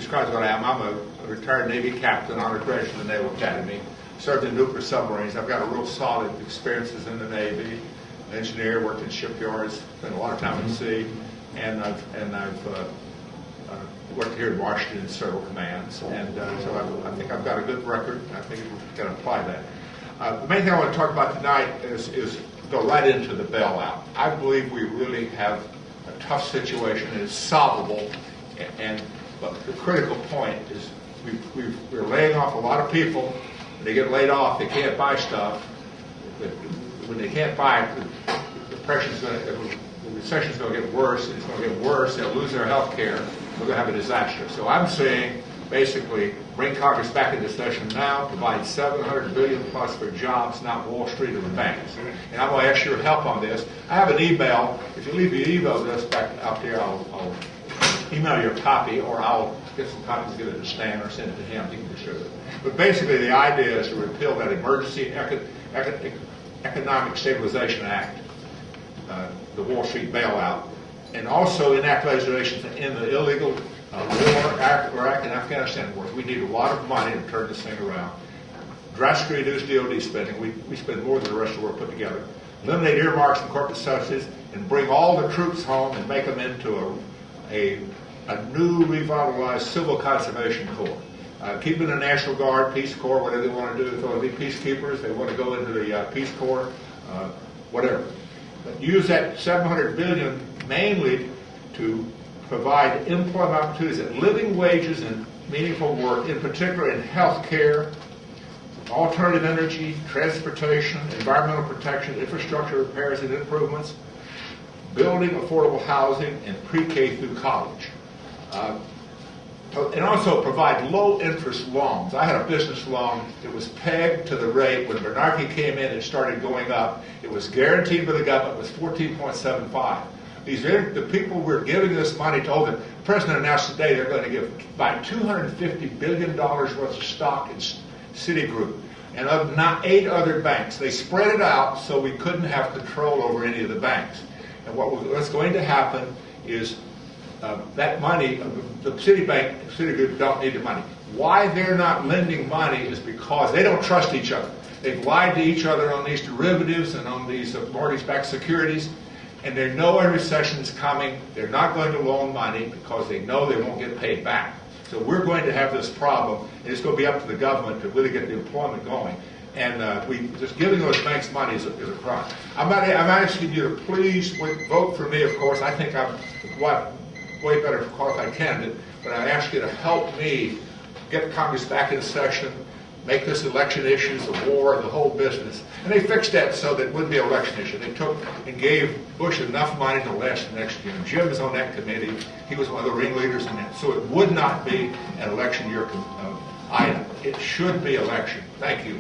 describes what I am. I'm a retired Navy captain on a graduate of the Naval Academy. Served in nuclear submarines. I've got a real solid experiences in the Navy. Engineer, worked in shipyards, spent a lot of time at sea, and I've worked here in Washington in several commands, and so I think I've got a good record. I think we can apply that. The main thing I want to talk about tonight is go right into the bailout. I believe we really have a tough situation. It's solvable, but the critical point is we're laying off a lot of people. When they get laid off, they can't buy stuff. When they can't buy it, the recession's going to get worse, and it's going to get worse. They'll lose their health care. We're going to have a disaster. So I'm saying, basically, bring Congress back into session now, provide $700 billion plus for jobs, not Wall Street or the banks. And I'm going to ask your help on this. I have an email. If you leave your email address back out there, I'll email you a copy, or I'll get some copies, give it to Stan, or send it to him. He can distribute it. But basically, the idea is to repeal that Emergency Economic Stabilization Act, the Wall Street bailout, and also enact legislation to end the illegal Iraq and Afghanistan wars. We need a lot of money to turn this thing around. Drastically reduce DoD spending. We spend more than the rest of the world put together. Eliminate earmarks and corporate subsidies, and bring all the troops home and make them into a new revitalized civil conservation corps. Keep in the National Guard, Peace Corps, whatever they want to do. If they want to be peacekeepers, they want to go into the Peace Corps, whatever. But use that $700 billion mainly to provide employment opportunities at living wages and meaningful work, in particular in health care, alternative energy, transportation, environmental protection, infrastructure repairs and improvements, building affordable housing, and pre-K through college. And also provide low-interest loans. I had a business loan that was pegged to the rate. When Bernanke came in, it started going up. It was guaranteed by the government. It was 14.75. The people we're giving this money to, the president announced today they're going to buy $250 billion worth of stock in Citigroup and of not 8 other banks. They spread it out so we couldn't have control over any of the banks. And what's going to happen is that money, the Citigroup don't need the money. Why they're not lending money is because they don't trust each other. They've lied to each other on these derivatives and on these mortgage-backed securities, and they know a recession is coming. They're not going to loan money because they know they won't get paid back. So we're going to have this problem, and it's going to be up to the government to really get the employment going. And just giving those banks money is a crime. I'm asking you to please vote for me, of course. I think I'm way better qualified candidate, but I ask you to help me get Congress back in session, make this election issues, the war, the whole business. And they fixed that so that it wouldn't be an election issue. They took and gave Bush enough money to last the next year. Jim was on that committee. He was one of the ringleaders in that. So it would not be an election year item. It should be election. Thank you.